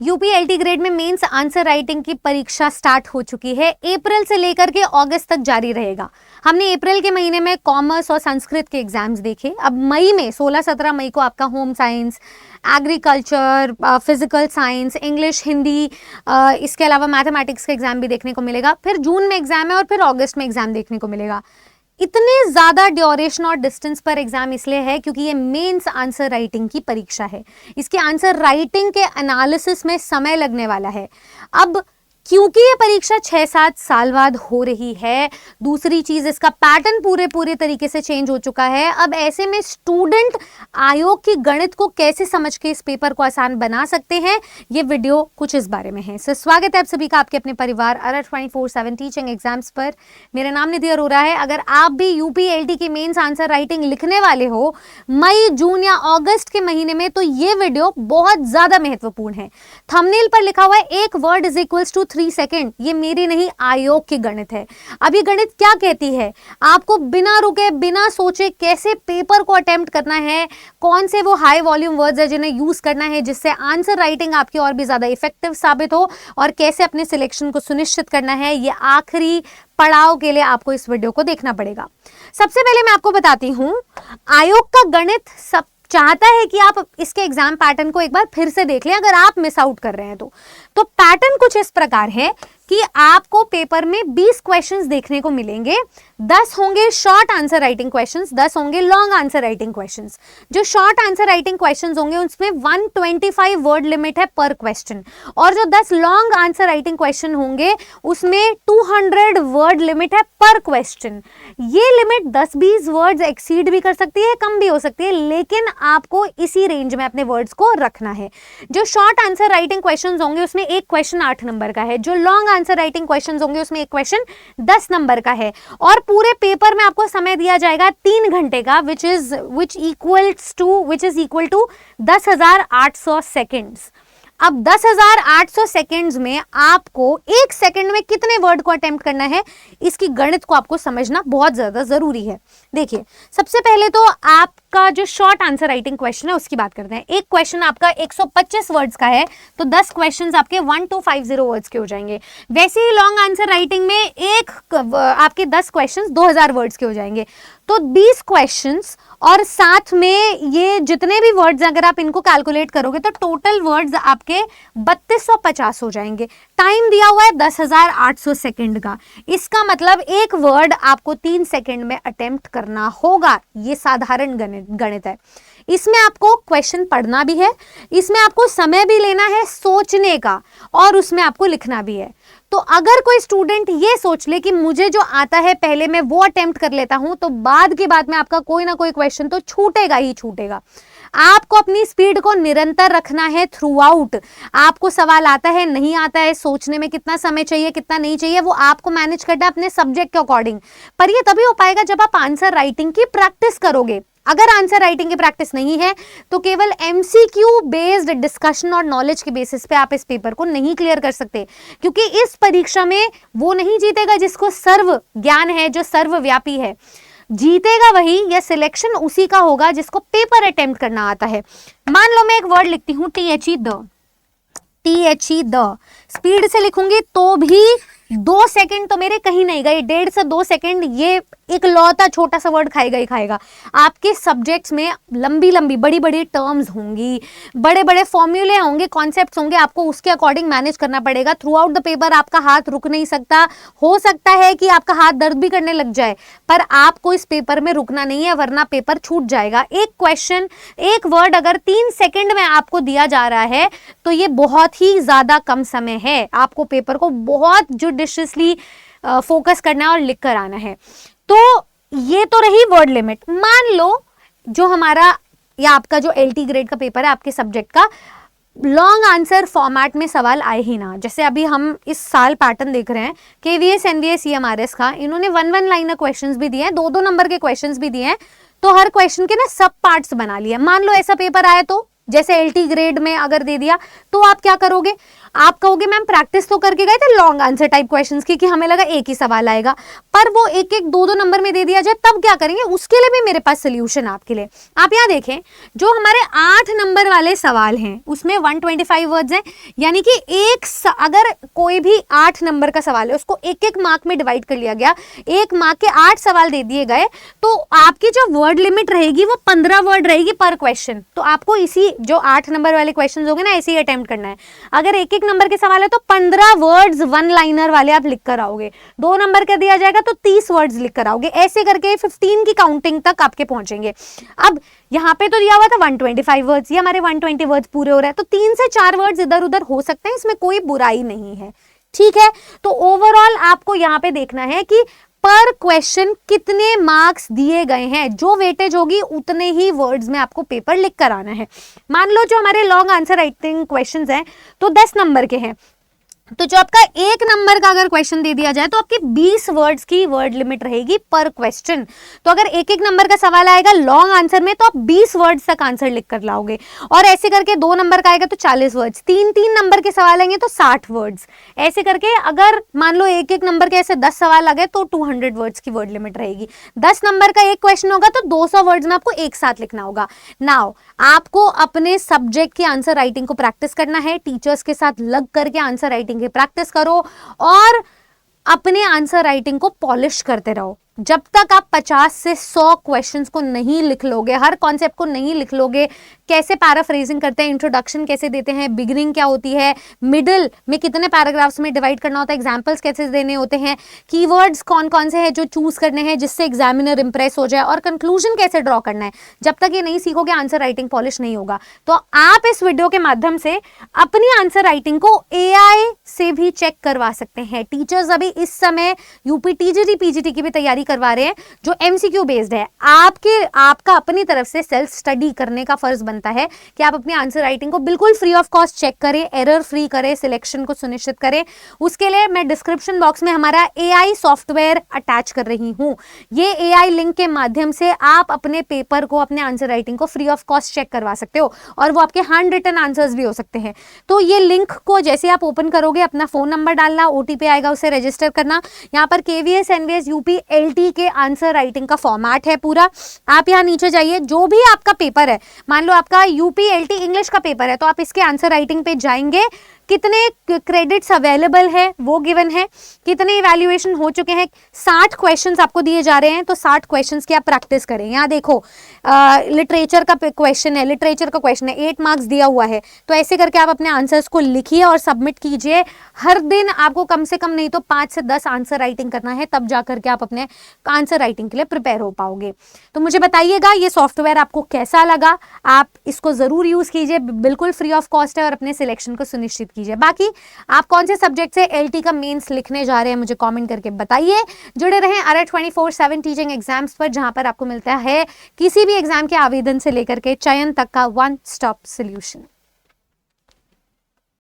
UP LT grade में mains answer writing की परीक्षा स्टार्ट हो चुकी है। अप्रैल से लेकर के अगस्त तक जारी रहेगा। हमने अप्रैल के महीने में कॉमर्स और संस्कृत के एग्जाम्स देखे। अब मई में 16-17 मई को आपका home science, agriculture, physical science, English, Hindi, इसके अलावा मैथमेटिक्स का एग्जाम भी देखने को मिलेगा। फिर जून में एग्जाम है और फिर अगस्त में एग्जाम देखने को मिलेगा। इतने ज़्यादा ड्यूरेशन और डिस्टेंस पर एग्जाम इसलिए है क्योंकि ये मेंस आंसर राइटिंग की परीक्षा है। इसके आंसर राइटिंग के एनालिसिस में समय लगने वाला है। अब क्योंकि ये परीक्षा 6-7 साल बाद हो रही है, दूसरी चीज इसका पैटर्न पूरे तरीके से चेंज हो चुका है। अब ऐसे में स्टूडेंट आयोग की गणित को कैसे समझ के इस पेपर को आसान बना सकते हैं, ये वीडियो कुछ इस बारे में है। स्वागत है आप सभी का आपके अपने परिवार अलर्ट 24/7 टीचिंग एग्जाम्स पर। मेरा नाम निधि अरोरा है। अगर आप भी यूपी एलटी की मेन्स आंसर राइटिंग लिखने वाले हो मई, जून या अगस्त के महीने में, तो ये वीडियो बहुत ज्यादा महत्वपूर्ण है। थंबनेल पर लिखा हुआ है एक word is equals to 3 second. ये मेरी नहीं, आयोग की गणित है। अब ये गणित क्या कहती है, आपको बिना रुके बिना सोचे कैसे पेपर को अटेम्प्ट करना है, कौन से वो हाई वॉल्यूम वर्ड्स है जिन्हें यूज करना है जिससे आंसर राइटिंग आपकी और भी ज्यादा इफेक्टिव साबित हो, और कैसे अपने सिलेक्शन को सुनिश्चित करना है। ये आखिरी पड़ाव के लिए आपको इस वीडियो को देखना पड़ेगा। सबसे पहले मैं आपको बताती हूं, आयोग का गणित सब चाहता है कि आप इसके एग्जाम पैटर्न को एक बार फिर से देख लें अगर आप मिस आउट कर रहे हैं तो पैटर्न कुछ इस प्रकार है कि आपको पेपर में 20 क्वेश्चंस देखने को मिलेंगे। 10 होंगे शॉर्ट आंसर राइटिंग क्वेश्चंस, 10 होंगे लॉन्ग आंसर राइटिंग क्वेश्चंस। जो शॉर्ट आंसर राइटिंग क्वेश्चंस होंगे उसमें 125 वर्ड लिमिट है पर क्वेश्चन, और जो 10 लॉन्ग आंसर राइटिंग क्वेश्चन होंगे उसमें 200 वर्ड लिमिट है पर क्वेश्चन। ये लिमिट 10-20 वर्ड्स एक्सीड भी कर सकती है, कम भी हो सकती है, लेकिन आपको इसी रेंज में अपने वर्ड्स को रखना है। जो शॉर्ट आंसर राइटिंग क्वेश्चंस होंगे उसमें एक क्वेश्चन 8 नंबर का है, जो लॉन्ग आंसर राइटिंग क्वेश्चंस होंगे उसमें एक क्वेश्चन 10 नंबर का है, और पूरे पेपर में आपको समय दिया जाएगा 3 घंटे का, which is equal to 10,800 seconds. अब 10,800 सेकेंड्स में आपको एक सेकेंड में कितने वर्ड को अटेम्प्ट करना है, इसकी गणित को आपको समझना बहुत ज्यादा जरूरी है। देखिए, सबसे पहले तो आपका जो शॉर्ट आंसर राइटिंग क्वेश्चन है उसकी बात करते हैं। एक क्वेश्चन आपका 125 वर्ड्स का है, तो 10 क्वेश्चंस आपके 1250 वर्ड्स के हो जाएंगे। वैसे ही लॉन्ग आंसर राइटिंग में एक आपके 10 क्वेश्चंस 2000 वर्ड्स के हो जाएंगे। तो 20 क्वेश्चंस और साथ में ये जितने भी वर्ड्स अगर आप इनको कैलकुलेट करोगे तो टोटल वर्ड्स आपके 3250 हो जाएंगे। टाइम दिया हुआ है 10,800 सेकेंड का। इसका मतलब एक वर्ड आपको 3 सेकेंड में अटेम्प्ट करना होगा। ये साधारण गणित है। इसमें आपको क्वेश्चन पढ़ना भी है, इसमें आपको समय भी लेना है सोचने का, और उसमें आपको लिखना भी है। तो अगर कोई स्टूडेंट ये सोच ले कि मुझे जो आता है पहले मैं वो अटेम्प्ट कर लेता हूं, तो बाद के बाद में आपका कोई ना कोई क्वेश्चन तो छूटेगा ही छूटेगा। आपको अपनी स्पीड को निरंतर रखना है थ्रू आउट। आपको सवाल आता है नहीं आता है, सोचने में कितना समय चाहिए कितना नहीं चाहिए, वो आपको मैनेज करना है अपने सब्जेक्ट के अकॉर्डिंग। पर ये तभी हो पाएगा जब आप आंसर राइटिंग की प्रैक्टिस करोगे। अगर आंसर राइटिंग की प्रैक्टिस नहीं है तो केवल एमसीक्यू बेस्ड डिस्कशन और नॉलेज के बेसिस पे आप इस पेपर को नहीं क्लियर कर सकते, क्योंकि इस परीक्षा में वो नहीं जीतेगा जिसको सर्व ज्ञान है, जो सर्वव्यापी है। जीतेगा वही, या सिलेक्शन उसी का होगा जिसको पेपर अटेम्प्ट करना आता है। मान लो मैं एक वर्ड लिखती हूं द, स्पीड से लिखूंगी तो भी 2 सेकंड तो मेरे कहीं नहीं गए, 1.5 से 2 सेकंड ये एक लौता छोटा सा वर्ड खाएगा ही खाएगा। आपके सब्जेक्ट्स में लंबी बड़ी टर्म्स होंगी, बड़े बड़े फॉर्मूले होंगे, कॉन्सेप्ट्स होंगे, आपको उसके अकॉर्डिंग मैनेज करना पड़ेगा। थ्रू आउट द पेपर आपका हाथ रुक नहीं सकता। हो सकता है कि आपका हाथ दर्द भी करने लग जाए, पर आपको इस पेपर में रुकना नहीं है, वरना पेपर छूट जाएगा। एक क्वेश्चन, एक वर्ड अगर 3 सेकेंड में आपको दिया जा रहा है तो ये बहुत ही ज्यादा कम समय है। आपको पेपर को बहुत जुडिशियसली फोकस करना है और लिख कर आना है। तो ये तो रही वर्ड लिमिट। मान लो जो हमारा या आपका जो एलटी ग्रेड का पेपर है आपके सब्जेक्ट का, लॉन्ग आंसर फॉर्मेट में सवाल आए ही ना। जैसे अभी हम इस साल पैटर्न देख रहे हैं केवीएस, एनवीएस, सीएमआरएस का, इन्होंने 1 लाइनर क्वेश्चंस भी दिए हैं, 2 नंबर के क्वेश्चंस भी दिए हैं। तो हर क्वेश्चन के ना सब पार्ट्स बना लिए। मान लो ऐसा पेपर आए तो जैसे LT ग्रेड में अगर दे दिया तो आप क्या करोगे, आप कहोगे मैम प्रैक्टिस तो करके गए थे लॉन्ग आंसर टाइप क्वेश्चंस की कि हमें लगा एक ही सवाल आएगा, पर वो एक एक दो दो नंबर में दे दिया जाए तब क्या करेंगे, उसके लिए भी मेरे पास सोल्यूशन आपके लिए। आप यहाँ देखें जो हमारे 8 नंबर वाले सवाल हैं उसमें 125 वर्ड्स हैं, यानी कि अगर कोई भी 8 नंबर का सवाल है उसको एक एक मार्क में डिवाइड कर लिया गया, एक मार्क के 8 सवाल दे दिए गए, तो आपकी जो वर्ड लिमिट रहेगी वो 15 वर्ड रहेगी पर क्वेश्चन। तो आपको इसी जो 8 नंबर वाले क्वेश्चन होंगे ना ऐसे ही अटेम्प्ट करना है। अगर एक एक नंबर के सवाल है तो 15 वर्ड्स वन लाइनर वाले आप लिख कर आओगे, 2 नंबर का दिया जाएगा तो 30 वर्ड्स लिख कर आओगे, ऐसे करके 15 की काउंटिंग तक आपके पहुंचेंगे। अब यहाँ पे तो दिया हुआ था 125 वर्ड्स, ये हमारे 120 वर्ड्स पूरे हो रहे हैं, तो 3 से 4 वर्ड्स इधर उधर हो सकते हैं, इसमें कोई बुराई नहीं है, ठीक है। तो ओवरऑल आपको यहाँ पे देखना है कि पर क्वेश्चन कितने मार्क्स दिए गए हैं, जो वेटेज होगी उतने ही वर्ड्स में आपको पेपर लिख कर आना है। मान लो जो हमारे लॉन्ग आंसर राइटिंग क्वेश्चंस हैं तो 10 नंबर के हैं, तो जो आपका 1 नंबर का अगर क्वेश्चन दे दिया जाए तो आपकी 20 वर्ड्स की वर्ड लिमिट रहेगी पर क्वेश्चन। तो अगर एक एक नंबर का सवाल आएगा लॉन्ग आंसर में तो आप 20 वर्ड्स तक आंसर लिख कर लाओगे, और ऐसे करके 2 नंबर का आएगा तो 40 वर्ड्स, 3 नंबर के सवाल आएंगे तो 60 वर्ड्स, ऐसे करके अगर मान लो एक एक नंबर के ऐसे 10 सवाल आ गए तो 200 वर्ड्स की वर्ड लिमिट रहेगी। 10 नंबर का एक क्वेश्चन होगा तो 200 वर्ड्स में आपको एक साथ लिखना होगा। नाउ आपको अपने सब्जेक्ट की आंसर राइटिंग को प्रैक्टिस करना है, टीचर्स के साथ लग करके आंसर राइटिंग प्रैक्टिस करो और अपने आंसर राइटिंग को पॉलिश करते रहो। जब तक आप 50 से 100 क्वेश्चंस को नहीं लिख लोगे, हर कॉन्सेप्ट को नहीं लिख लोगे, कैसे पैराफ्रेजिंग करते हैं, इंट्रोडक्शन कैसे देते हैं, बिगिनिंग क्या होती है, मिडिल में कितने पैराग्राफ्स में डिवाइड करना होता है, एग्जांपल्स कैसे देने होते हैं, कीवर्ड्स कौन कौन से हैं जो चूज करने हैं जिससे एग्जामिनर इंप्रेस हो जाए, और कंक्लूजन कैसे ड्रॉ करना है, जब तक ये नहीं सीखोगे आंसर राइटिंग पॉलिश नहीं होगा। तो आप इस वीडियो के माध्यम से अपनी आंसर राइटिंग को AI से भी चेक करवा सकते हैं। टीचर्स अभी इस समय यूपी TGT PGT की भी तैयारी करवा रहे हैं जो MCQ बेस्ड है। आपका अपनी तरफ से सेल्फ स्टडी करने का फर्ज बनता है कि आप अपनी आंसर राइटिंग को बिल्कुल फ्री ऑफ कॉस्ट चेक करें, एरर फ्री करें, सिलेक्शन को सुनिश्चित करें। उसके लिए मैं डिस्क्रिप्शन बॉक्स में हमारा AI सॉफ्टवेयर अटैच कर रही हूं। ये AI लिंक के माध्यम से आप अपने पेपर को, अपने आंसर राइटिंग को फ्री ऑफ कॉस्ट चेक करवा सकते हो, और वो आपके हैंड रिटन आंसर्स भी हो सकते हैं। तो ये लिंक को जैसे आप ओपन करोगे, अपना फोन नंबर डालना, OTP आएगा, उसे रजिस्टर करना। यहाँ पर KVS NVS UP LT के आंसर राइटिंग का फॉर्मेट है पूरा। आप यहाँ नीचे जाइए, जो भी आपका पेपर है, मान लो आपका UP LT इंग्लिश का पेपर है तो आप इसके आंसर राइटिंग पे जाएंगे, कितने क्रेडिट्स अवेलेबल है वो गिवन है, कितने इवैल्यूएशन हो चुके हैं, 60 क्वेश्चंस आपको दिए जा रहे हैं, तो 60 क्वेश्चंस की आप प्रैक्टिस करें। यहाँ देखो लिटरेचर का क्वेश्चन है, लिटरेचर का क्वेश्चन है, 8 मार्क्स दिया हुआ है, तो ऐसे करके आप अपने आंसर्स को लिखिए और सबमिट कीजिए। हर दिन आपको कम से कम नहीं तो 5 से 10 आंसर राइटिंग करना है, तब जा करके आप अपने आंसर राइटिंग के लिए प्रिपेयर हो पाओगे। तो मुझे बताइएगा ये सॉफ्टवेयर आपको कैसा लगा, आप इसको जरूर यूज कीजिए, बिल्कुल फ्री ऑफ कॉस्ट है, और अपने सिलेक्शन को सुनिश्चित कीजिए। बाकी आप कौन से सब्जेक्ट से LT का मेंस लिखने जा रहे हैं मुझे कमेंट करके बताइए। जुड़े रहें ARA 24/7 टीचिंग एग्जाम्स पर, जहां पर आपको मिलता है किसी भी एग्जाम के आवेदन से लेकर के चयन तक का वन स्टॉप सॉल्यूशन।